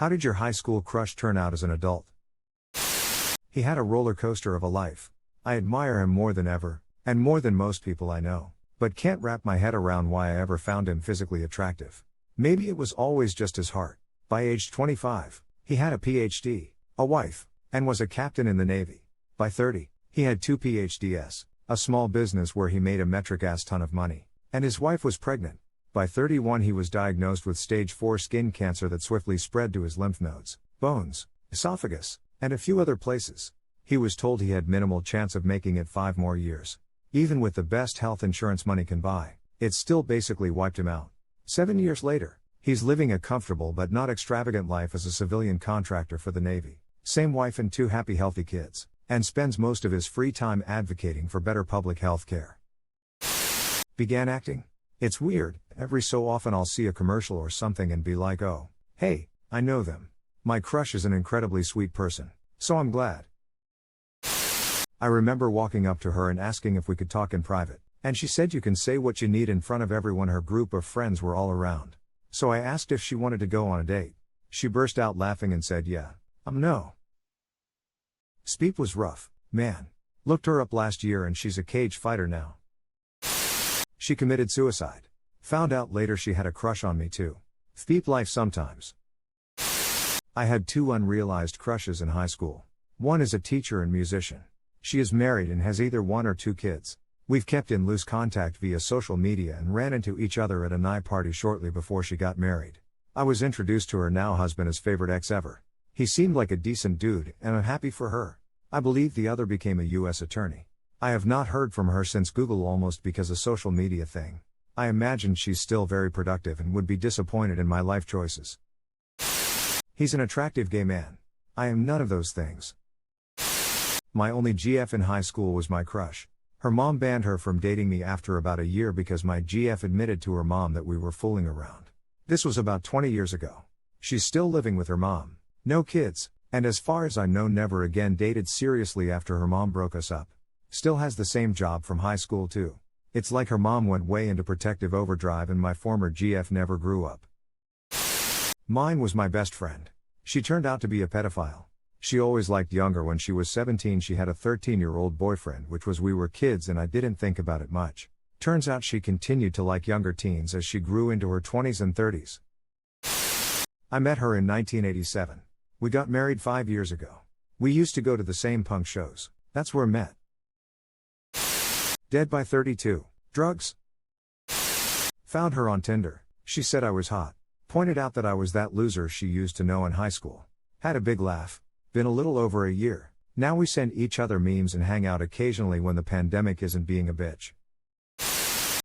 How did your high school crush turn out as an adult? He had a roller coaster of a life. I admire him more than ever, and more than most people I know, but can't wrap my head around why I ever found him physically attractive. Maybe it was always just his heart. By age 25, he had a PhD, a wife, and was a captain in the Navy. By 30, he had 2 PhDs, a small business where he made a metric-ass ton of money, and his wife was pregnant. By 31 he was diagnosed with stage 4 skin cancer that swiftly spread to his lymph nodes, bones, esophagus, and a few other places. He was told he had minimal chance of making it 5 more years. Even with the best health insurance money can buy, it still basically wiped him out. 7 years later, he's living a comfortable but not extravagant life as a civilian contractor for the Navy, same wife and 2 happy healthy kids, and spends most of his free time advocating for better public health care. Began acting? It's weird, every so often I'll see a commercial or something and be like, oh, hey, I know them. My crush is an incredibly sweet person, so I'm glad. I remember walking up to her and asking if we could talk in private, and she said you can say what you need in front of everyone. Her group of friends were all around. So I asked if she wanted to go on a date. She burst out laughing and said yeah. No. Speep was rough, man. Looked her up last year and she's a cage fighter now. She committed suicide. Found out later she had a crush on me too. Speep life sometimes. I had 2 unrealized crushes in high school. One is a teacher and musician. She is married and has either 1 or 2 kids. We've kept in loose contact via social media and ran into each other at a night party shortly before she got married. I was introduced to her now husband as favorite ex ever. He seemed like a decent dude and I'm happy for her. I believe the other became a U.S. attorney. I have not heard from her since Google almost because of social media thing. I imagine she's still very productive and would be disappointed in my life choices. He's an attractive gay man. I am none of those things. My only GF in high school was my crush. Her mom banned her from dating me after about a year because my GF admitted to her mom that we were fooling around. This was about 20 years ago. She's still living with her mom. No kids, and as far as I know never again dated seriously after her mom broke us up. Still has the same job from high school too. It's like her mom went way into protective overdrive and my former GF never grew up. Mine was my best friend. She turned out to be a pedophile. She always liked younger. When she was 17 she had a 13-year-old boyfriend, which was we were kids and I didn't think about it much. Turns out she continued to like younger teens as she grew into her 20s and 30s. I met her in 1987. We got married 5 years ago. We used to go to the same punk shows. That's where met. Dead by 32. Drugs? Found her on Tinder. She said I was hot. Pointed out that I was that loser she used to know in high school. Had a big laugh. Been a little over a year. Now we send each other memes and hang out occasionally when the pandemic isn't being a bitch.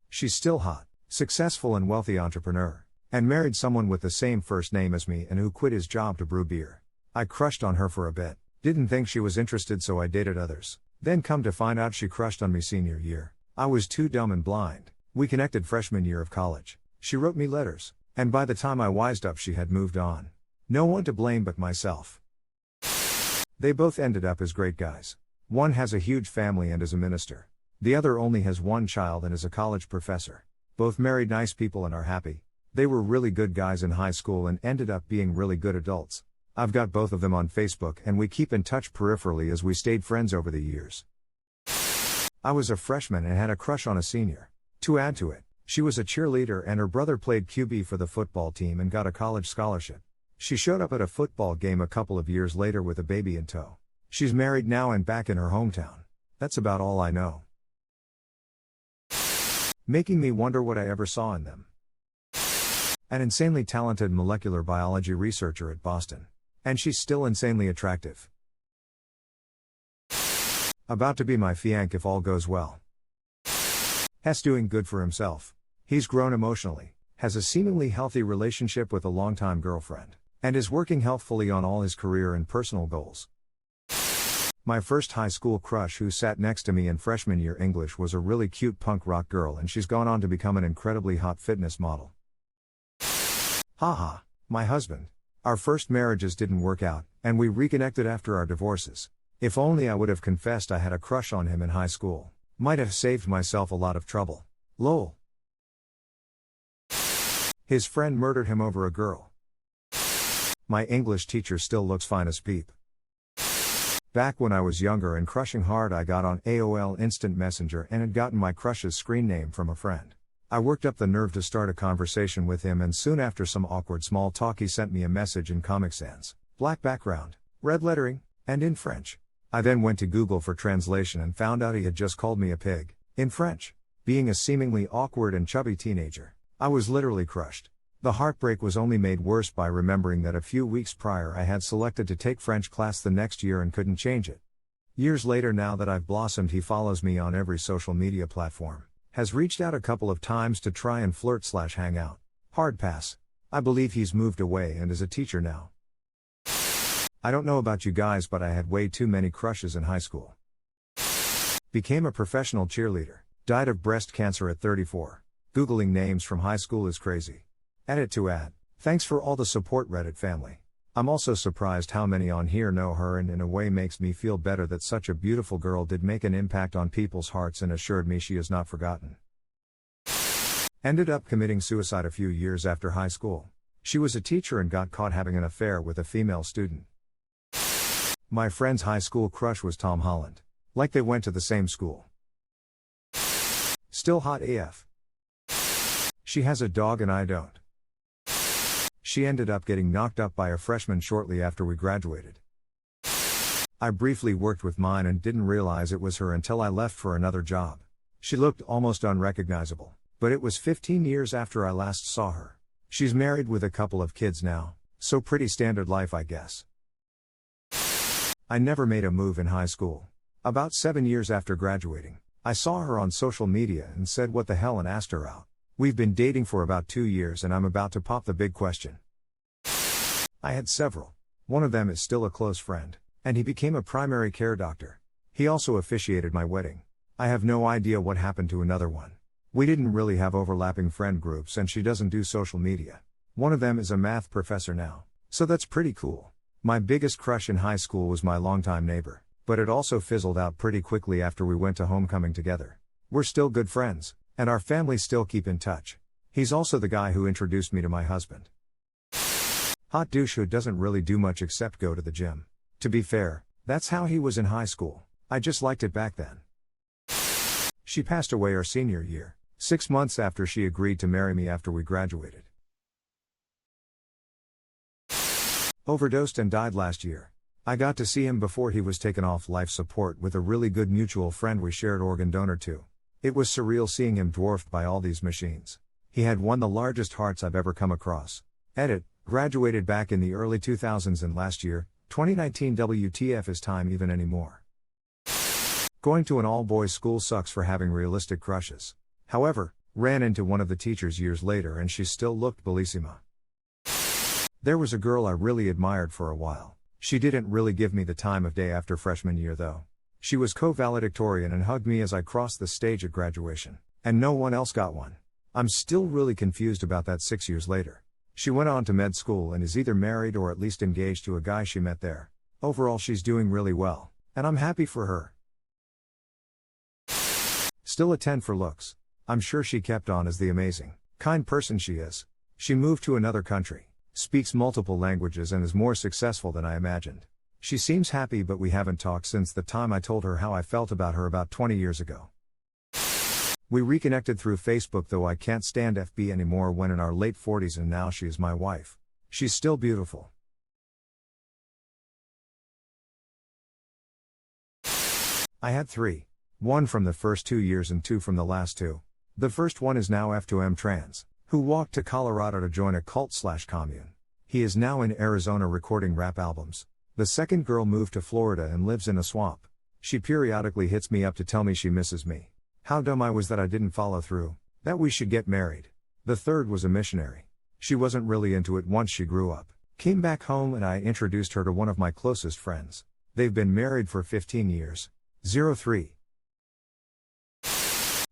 She's still hot, successful and wealthy entrepreneur, and married someone with the same first name as me and who quit his job to brew beer. I crushed on her for a bit, didn't think she was interested so I dated others. Then come to find out she crushed on me senior year. I was too dumb and blind. We connected freshman year of college. She wrote me letters, and by the time I wised up she had moved on. No one to blame but myself. They both ended up as great guys. One has a huge family and is a minister. The other only has 1 child and is a college professor. Both married nice people and are happy. They were really good guys in high school and ended up being really good adults. I've got both of them on Facebook and we keep in touch peripherally as we stayed friends over the years. I was a freshman and had a crush on a senior. To add to it, she was a cheerleader and her brother played QB for the football team and got a college scholarship. She showed up at a football game a couple of years later with a baby in tow. She's married now and back in her hometown. That's about all I know. Making me wonder what I ever saw in them. An insanely talented molecular biology researcher at Boston. And she's still insanely attractive. About to be my fiancé if all goes well. Hess doing good for himself. He's grown emotionally, has a seemingly healthy relationship with a longtime girlfriend, and is working healthfully on all his career and personal goals. My first high school crush who sat next to me in freshman year English was a really cute punk rock girl and she's gone on to become an incredibly hot fitness model. Haha, my husband. Our first marriages didn't work out, and we reconnected after our divorces. If only I would have confessed I had a crush on him in high school. Might have saved myself a lot of trouble. Lol. His friend murdered him over a girl. My English teacher still looks fine as peep. Back when I was younger and crushing hard, I got on AOL Instant Messenger and had gotten my crush's screen name from a friend. I worked up the nerve to start a conversation with him, and soon after some awkward small talk he sent me a message in Comic Sans, black background, red lettering, and in French. I then went to Google for translation and found out he had just called me a pig, in French. Being a seemingly awkward and chubby teenager, I was literally crushed. The heartbreak was only made worse by remembering that a few weeks prior I had selected to take French class the next year and couldn't change it. Years later, now that I've blossomed, he follows me on every social media platform, has reached out a couple of times to try and flirt/hang out. Hard pass. I believe he's moved away and is a teacher now. I don't know about you guys, but I had way too many crushes in high school. Became a professional cheerleader. Died of breast cancer at 34. Googling names from high school is crazy. Edit to add. Thanks for all the support, Reddit family. I'm also surprised how many on here know her, and in a way makes me feel better that such a beautiful girl did make an impact on people's hearts and assured me she is not forgotten. Ended up committing suicide a few years after high school. She was a teacher and got caught having an affair with a female student. My friend's high school crush was Tom Holland. Like they went to the same school. Still hot AF. She has a dog and I don't. She ended up getting knocked up by a freshman shortly after we graduated. I briefly worked with mine and didn't realize it was her until I left for another job. She looked almost unrecognizable, but it was 15 years after I last saw her. She's married with a couple of kids now, so pretty standard life, I guess. I never made a move in high school. About 7 years after graduating, I saw her on social media and said what the hell and asked her out. We've been dating for about 2 years and I'm about to pop the big question. I had several. One of them is still a close friend, and he became a primary care doctor. He also officiated my wedding. I have no idea what happened to another one. We didn't really have overlapping friend groups and she doesn't do social media. One of them is a math professor now, so that's pretty cool. My biggest crush in high school was my longtime neighbor, but it also fizzled out pretty quickly after we went to homecoming together. We're still good friends, and our families still keep in touch. He's also the guy who introduced me to my husband. Hot douche who doesn't really do much except go to the gym. To be fair, that's how he was in high school. I just liked it back then. She passed away our senior year, 6 months after she agreed to marry me after we graduated. Overdosed and died last year. I got to see him before he was taken off life support with a really good mutual friend we shared organ donor to. It was surreal seeing him dwarfed by all these machines. He had one of the largest hearts I've ever come across. Edit, graduated back in the early 2000s and last year, 2019 WTF is time even anymore. Going to an all-boys school sucks for having realistic crushes. However, ran into one of the teachers years later and she still looked bellissima. There was a girl I really admired for a while. She didn't really give me the time of day after freshman year though. She was co-valedictorian and hugged me as I crossed the stage at graduation, and no one else got one. I'm still really confused about that 6 years later. She went on to med school and is either married or at least engaged to a guy she met there. Overall, she's doing really well, and I'm happy for her. Still a 10 for looks. I'm sure she kept on as the amazing, kind person she is. She moved to another country, speaks multiple languages and is more successful than I imagined. She seems happy, but we haven't talked since the time I told her how I felt about her about 20 years ago. We reconnected through Facebook, though I can't stand FB anymore when in our late 40s, and now she is my wife. She's still beautiful. I had 3. 1 from the first 2 years and 2 from the last 2. The first one is now F2M trans, who walked to Colorado to join a cult/commune. He is now in Arizona recording rap albums. The second girl moved to Florida and lives in a swamp. She periodically hits me up to tell me she misses me. How dumb I was that I didn't follow through, that we should get married. The third was a missionary. She wasn't really into it once she grew up, came back home, and I introduced her to one of my closest friends. They've been married for 15 years. 03.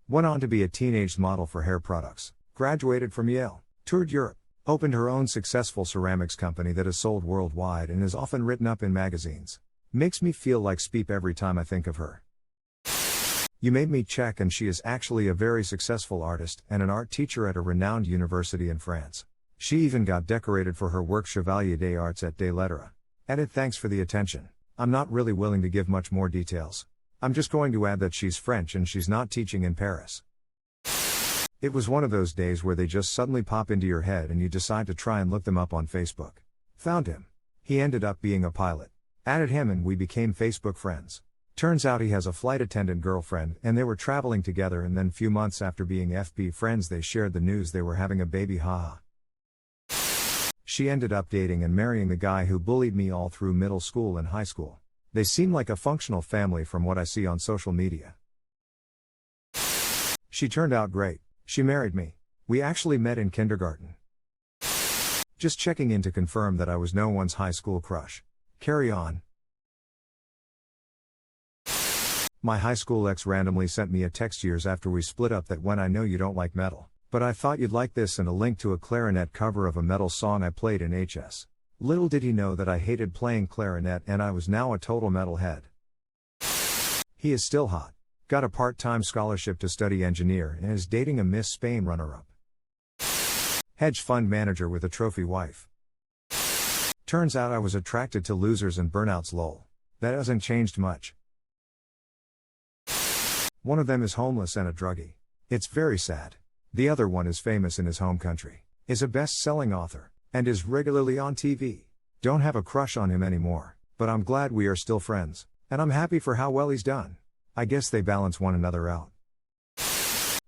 Went on to be a teenage model for hair products, graduated from Yale, toured Europe, opened her own successful ceramics company that is sold worldwide and is often written up in magazines. Makes me feel like Speep every time I think of her. You made me check, and she is actually a very successful artist and an art teacher at a renowned university in France. She even got decorated for her work Chevalier des Arts et des Lettres. Edit, thanks for the attention. I'm not really willing to give much more details. I'm just going to add that she's French and she's not teaching in Paris. It was one of those days where they just suddenly pop into your head and you decide to try and look them up on Facebook. Found him. He ended up being a pilot. Added him and we became Facebook friends. Turns out he has a flight attendant girlfriend and they were traveling together, and then few months after being FB friends they shared the news they were having a baby. Haha. She ended up dating and marrying the guy who bullied me all through middle school and high school. They seem like a functional family from what I see on social media. She turned out great. She married me. We actually met in kindergarten. Just checking in to confirm that I was no one's high school crush. Carry on. My high school ex randomly sent me a text years after we split up that went, "I know you don't like metal, but I thought you'd like this," and a link to a clarinet cover of a metal song I played in HS. Little did he know that I hated playing clarinet and I was now a total metalhead. He is still hot. Got a part-time scholarship to study engineer and is dating a Miss Spain runner-up. Hedge fund manager with a trophy wife. Turns out I was attracted to losers and burnouts, lol. That hasn't changed much. One of them is homeless and a druggie. It's very sad. The other one is famous in his home country, is a best-selling author, and is regularly on TV. Don't have a crush on him anymore, but I'm glad we are still friends, and I'm happy for how well he's done. I guess they balance one another out.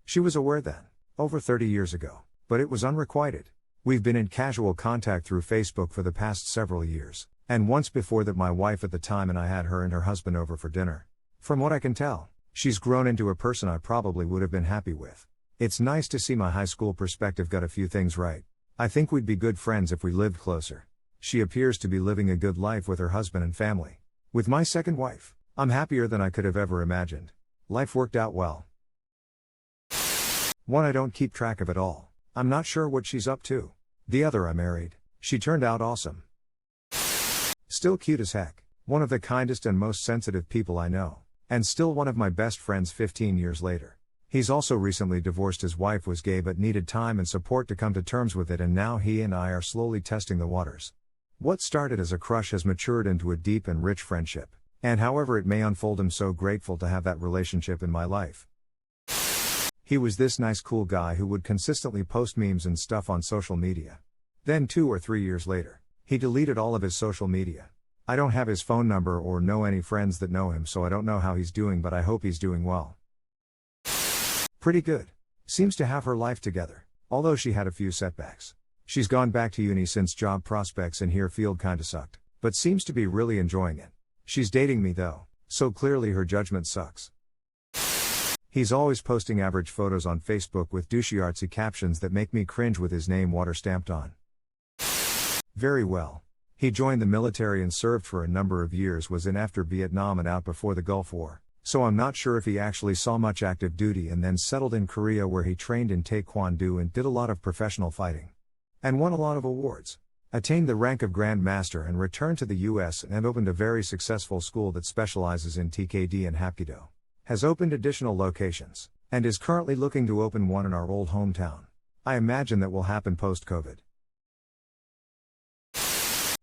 She was aware then, over 30 years ago, but it was unrequited. We've been in casual contact through Facebook for the past several years, and once before that my wife at the time and I had her and her husband over for dinner. From what I can tell, she's grown into a person I probably would have been happy with. It's nice to see my high school perspective got a few things right. I think we'd be good friends if we lived closer. She appears to be living a good life with her husband and family. With my second wife, I'm happier than I could have ever imagined. Life worked out well. One I don't keep track of at all. I'm not sure what she's up to. The other I married. She turned out awesome. Still cute as heck. One of the kindest and most sensitive people I know. And still one of my best friends 15 years later. He's also recently divorced. His wife was gay but needed time and support to come to terms with it, and now he and I are slowly testing the waters. What started as a crush has matured into a deep and rich friendship. And however it may unfold, I'm so grateful to have that relationship in my life. He was this nice cool guy who would consistently post memes and stuff on social media. Then 2 or 3 years later, he deleted all of his social media. I don't have his phone number or know any friends that know him, so I don't know how he's doing, but I hope he's doing well. Pretty good. Seems to have her life together, although she had a few setbacks. She's gone back to uni since job prospects in her field kinda sucked, but seems to be really enjoying it. She's dating me though, so clearly her judgment sucks. He's always posting average photos on Facebook with douchey artsy captions that make me cringe with his name water stamped on. Very well. He joined the military and served for a number of years, was in after Vietnam and out before the Gulf War, so I'm not sure if he actually saw much active duty, and then settled in Korea where he trained in Taekwondo and did a lot of professional fighting. And won a lot of awards. Attained the rank of Grand Master and returned to the US and opened a very successful school that specializes in TKD and Hapkido. Has opened additional locations, and is currently looking to open one in our old hometown. I imagine that will happen post-COVID.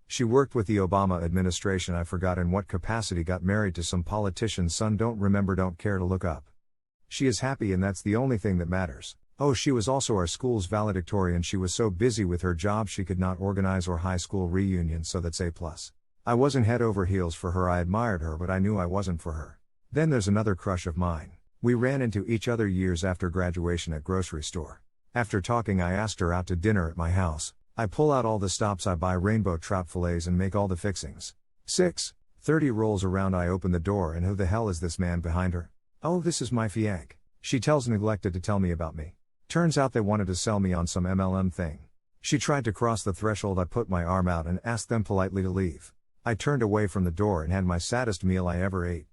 She worked with the Obama administration. I forgot in what capacity. Got married to some politician's son. Don't remember, don't care to look up. She is happy and that's the only thing that matters. Oh, she was also our school's valedictorian. She was so busy with her job she could not organize our high school reunion, so that's A+. I wasn't head over heels for her. I admired her, but I knew I wasn't for her. Then there's another crush of mine. We ran into each other years after graduation at grocery store. After talking, I asked her out to dinner at my house. I pull out all the stops, I buy rainbow trout fillets and make all the fixings. 6:30 rolls around, I open the door, and who the hell is this man behind her? Oh, this is my fiancé. She tells neglected to tell me about me. Turns out they wanted to sell me on some MLM thing. She tried to cross the threshold. I put my arm out and asked them politely to leave. I turned away from the door and had my saddest meal I ever ate.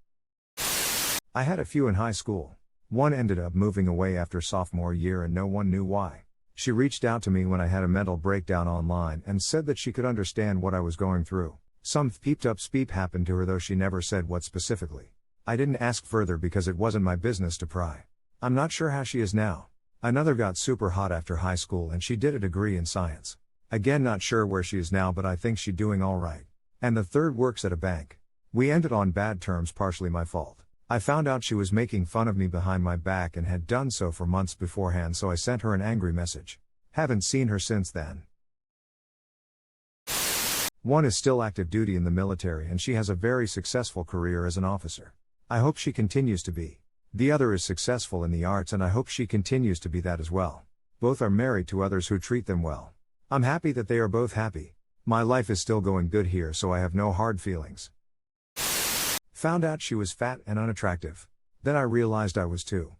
I had a few in high school. One ended up moving away after sophomore year and no one knew why. She reached out to me when I had a mental breakdown online and said that she could understand what I was going through. Some peeped up speep happened to her, though she never said what specifically. I didn't ask further because it wasn't my business to pry. I'm not sure how she is now. Another got super hot after high school and she did a degree in science. Again, not sure where she is now, but I think she doing alright. And the third works at a bank. We ended on bad terms, partially my fault. I found out she was making fun of me behind my back and had done so for months beforehand, so I sent her an angry message. Haven't seen her since then. One is still active duty in the military and she has a very successful career as an officer. I hope she continues to be. The other is successful in the arts and I hope she continues to be that as well. Both are married to others who treat them well. I'm happy that they are both happy. My life is still going good here, so I have no hard feelings. Found out she was fat and unattractive. Then I realized I was too.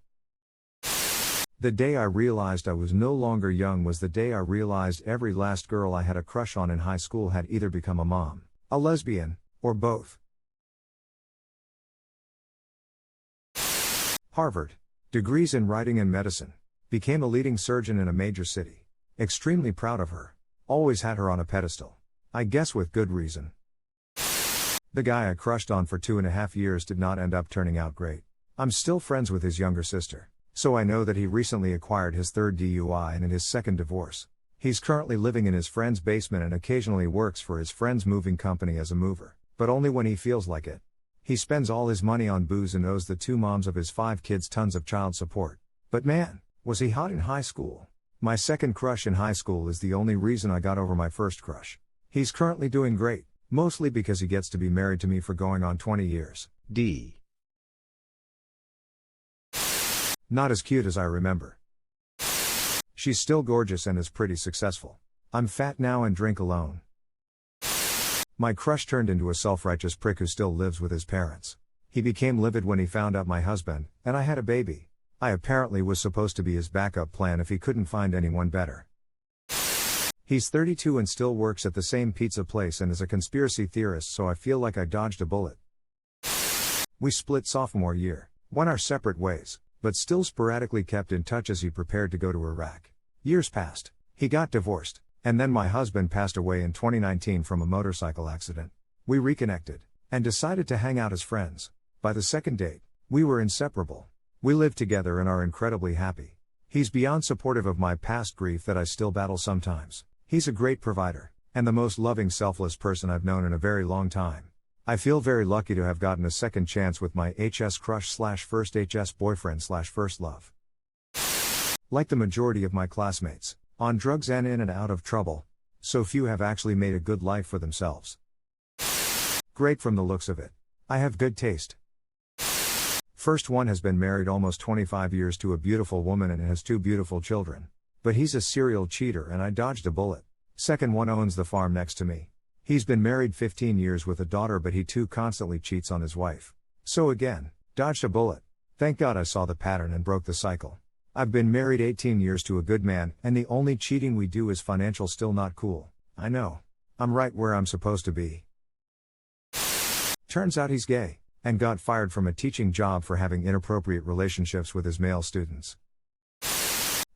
The day I realized I was no longer young was the day I realized every last girl I had a crush on in high school had either become a mom, a lesbian, or both. Harvard. Degrees in writing and medicine. Became a leading surgeon in a major city. Extremely proud of her. Always had her on a pedestal. I guess with good reason. The guy I crushed on for 2.5 years did not end up turning out great. I'm still friends with his younger sister. So I know that he recently acquired his third DUI and in his second divorce. He's currently living in his friend's basement and occasionally works for his friend's moving company as a mover, but only when he feels like it. He spends all his money on booze and owes the 2 moms of his 5 kids tons of child support. But man, was he hot in high school. My second crush in high school is the only reason I got over my first crush. He's currently doing great, mostly because he gets to be married to me for going on 20 years. D. Not as cute as I remember. She's still gorgeous and is pretty successful. I'm fat now and drink alone. My crush turned into a self-righteous prick who still lives with his parents. He became livid when he found out my husband and I had a baby. I apparently was supposed to be his backup plan if he couldn't find anyone better. He's 32 and still works at the same pizza place and is a conspiracy theorist, so I feel like I dodged a bullet. We split sophomore year, went our separate ways, but still sporadically kept in touch as he prepared to go to Iraq. Years passed. He got divorced, and then my husband passed away in 2019 from a motorcycle accident. We reconnected, and decided to hang out as friends. By the second date, we were inseparable. We live together and are incredibly happy. He's beyond supportive of my past grief that I still battle sometimes. He's a great provider, and the most loving, selfless person I've known in a very long time. I feel very lucky to have gotten a second chance with my HS crush / first HS boyfriend / first love. Like the majority of my classmates, on drugs and in and out of trouble, so few have actually made a good life for themselves. Great from the looks of it. I have good taste. First one has been married almost 25 years to a beautiful woman and has 2 beautiful children. But he's a serial cheater and I dodged a bullet. Second one owns the farm next to me. He's been married 15 years with a daughter, but he too constantly cheats on his wife. So again, dodged a bullet. Thank God I saw the pattern and broke the cycle. I've been married 18 years to a good man, and the only cheating we do is financial. Still not cool. I know. I'm right where I'm supposed to be. Turns out he's gay, and got fired from a teaching job for having inappropriate relationships with his male students.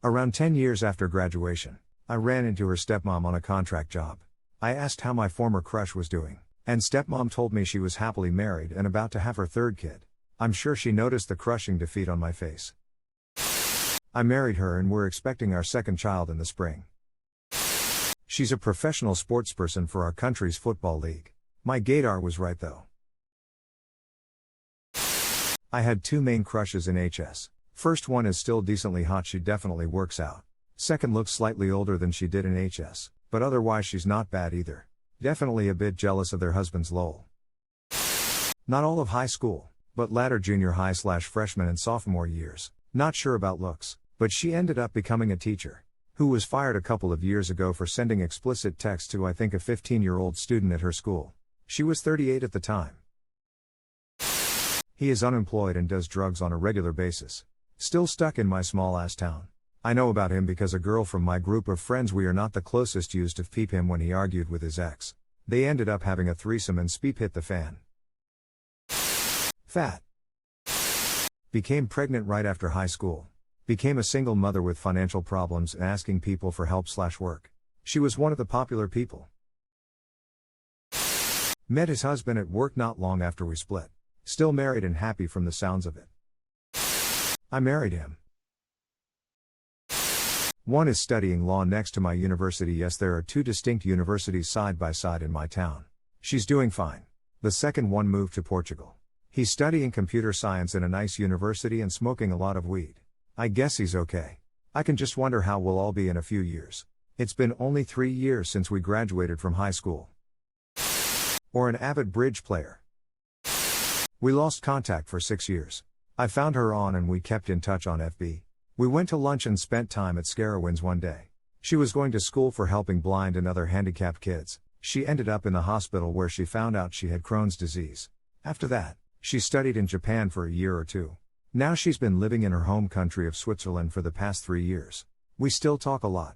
Around 10 years after graduation, I ran into her stepmom on a contract job. I asked how my former crush was doing, and stepmom told me she was happily married and about to have her third kid. I'm sure she noticed the crushing defeat on my face. I married her and we're expecting our second child in the spring. She's a professional sportsperson for our country's football league. My gaydar was right though. I had 2 main crushes in HS. First one is still decently hot, she definitely works out. Second looks slightly older than she did in HS, but otherwise she's not bad either. Definitely a bit jealous of their husbands lol. Not all of high school, but latter junior high / freshman and sophomore years. Not sure about looks, but she ended up becoming a teacher, who was fired a couple of years ago for sending explicit text to I think a 15-year-old student at her school. She was 38 at the time. He is unemployed and does drugs on a regular basis. Still stuck in my small-ass town. I know about him because a girl from my group of friends we are not the closest used to peep him when he argued with his ex. They ended up having a threesome and speep hit the fan. Fat. Became pregnant right after high school. Became a single mother with financial problems and asking people for help / work. She was one of the popular people. Met his husband at work not long after we split. Still married and happy from the sounds of it. I married him. One is studying law next to my university. Yes, there are two distinct universities side by side in my town. She's doing fine. The second one moved to Portugal. He's studying computer science in a nice university and smoking a lot of weed. I guess he's okay. I can just wonder how we'll all be in a few years. It's been only 3 years since we graduated from high school. Or an avid bridge player. We lost contact for 6 years. I found her on and we kept in touch on FB. We went to lunch and spent time at Scarowinds one day. She was going to school for helping blind and other handicapped kids. She ended up in the hospital where she found out she had Crohn's disease. After that, she studied in Japan for a year or two. Now she's been living in her home country of Switzerland for the past 3 years. We still talk a lot.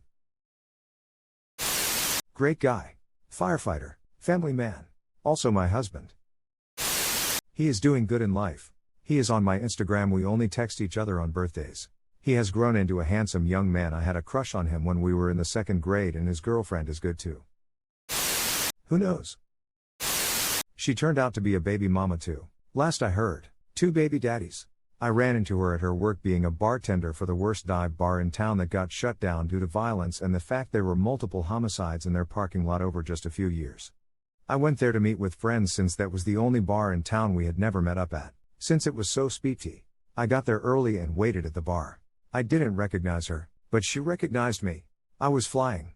Great guy. Firefighter. Family man. Also my husband. He is doing good in life. He is on my Instagram. We only text each other on birthdays. He has grown into a handsome young man. I had a crush on him when we were in the 2nd grade, and his girlfriend is good too. Who knows? She turned out to be a baby mama too. Last I heard, 2 baby daddies. I ran into her at her work being a bartender for the worst dive bar in town that got shut down due to violence and the fact there were multiple homicides in their parking lot over just a few years. I went there to meet with friends since that was the only bar in town we had never met up at, since it was so speedy. I got there early and waited at the bar. I didn't recognize her, but she recognized me. I was flying.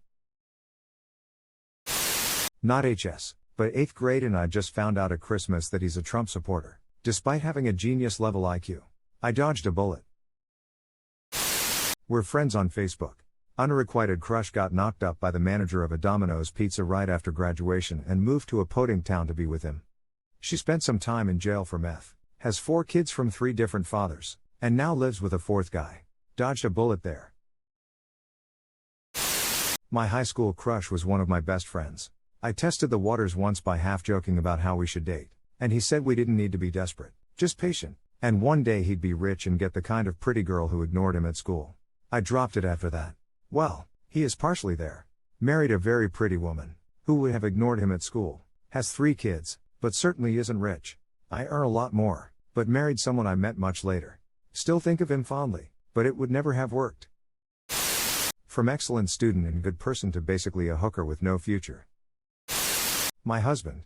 Not HS, but 8th grade, and I just found out at Christmas that he's a Trump supporter. Despite having a genius level IQ. I dodged a bullet. We're friends on Facebook. Unrequited crush got knocked up by the manager of a Domino's pizza right after graduation and moved to a podunk town to be with him. She spent some time in jail for meth, has 4 kids from 3 different fathers, and now lives with a 4th guy. Dodged a bullet there. My high school crush was one of my best friends. I tested the waters once by half joking about how we should date, and he said we didn't need to be desperate, just patient, and one day he'd be rich and get the kind of pretty girl who ignored him at school. I dropped it after that. Well, he is partially there. Married a very pretty woman, who would have ignored him at school, has 3 kids, but certainly isn't rich. I earn a lot more, but married someone I met much later. Still think of him fondly, but it would never have worked. From excellent student and good person to basically a hooker with no future. My husband.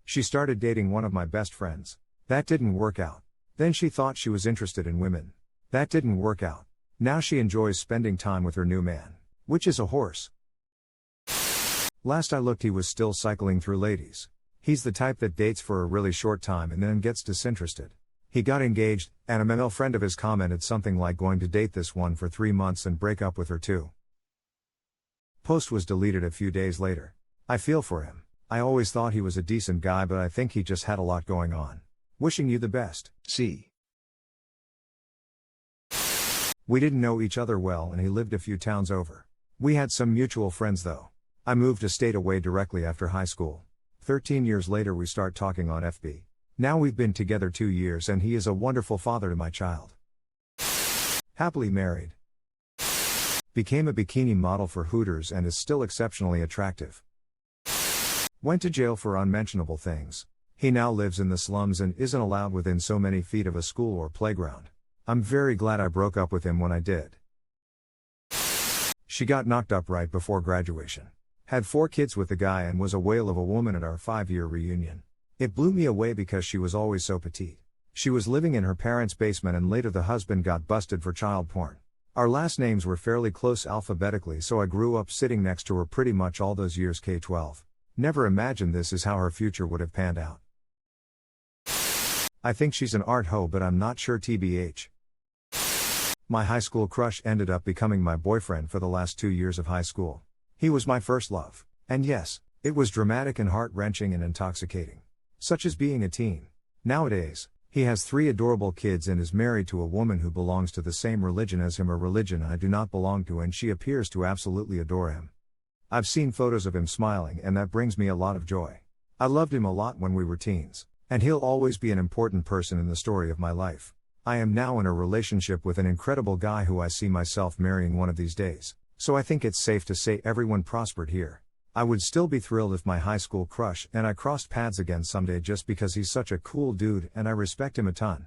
She started dating one of my best friends. That didn't work out. Then she thought she was interested in women. That didn't work out. Now she enjoys spending time with her new man, which is a horse. Last I looked, he was still cycling through ladies. He's the type that dates for a really short time and then gets disinterested. He got engaged, and a male friend of his commented something like going to date this one for 3 months and break up with her too. Post was deleted a few days later. I feel for him. I always thought he was a decent guy, but I think he just had a lot going on. Wishing you the best, C. We didn't know each other well and he lived a few towns over. We had some mutual friends though. I moved a state away directly after high school. 13 years later we start talking on FB. Now we've been together 2 years and he is a wonderful father to my child. Happily married. Became a bikini model for Hooters and is still exceptionally attractive. Went to jail for unmentionable things. He now lives in the slums and isn't allowed within so many feet of a school or playground. I'm very glad I broke up with him when I did. She got knocked up right before graduation. Had 4 kids with the guy and was a whale of a woman at our 5-year reunion. It blew me away because she was always so petite. She was living in her parents' basement and later the husband got busted for child porn. Our last names were fairly close alphabetically, so I grew up sitting next to her pretty much all those years K-12. Never imagined this is how her future would have panned out. I think she's an art hoe, but I'm not sure TBH. My high school crush ended up becoming my boyfriend for the last 2 years of high school. He was my first love. And yes, it was dramatic and heart-wrenching and intoxicating. Such as being a teen. Nowadays, he has 3 adorable kids and is married to a woman who belongs to the same religion as him, a religion I do not belong to, and she appears to absolutely adore him. I've seen photos of him smiling and that brings me a lot of joy. I loved him a lot when we were teens, and he'll always be an important person in the story of my life. I am now in a relationship with an incredible guy who I see myself marrying one of these days, so I think it's safe to say everyone prospered here. I would still be thrilled if my high school crush and I crossed paths again someday just because he's such a cool dude and I respect him a ton.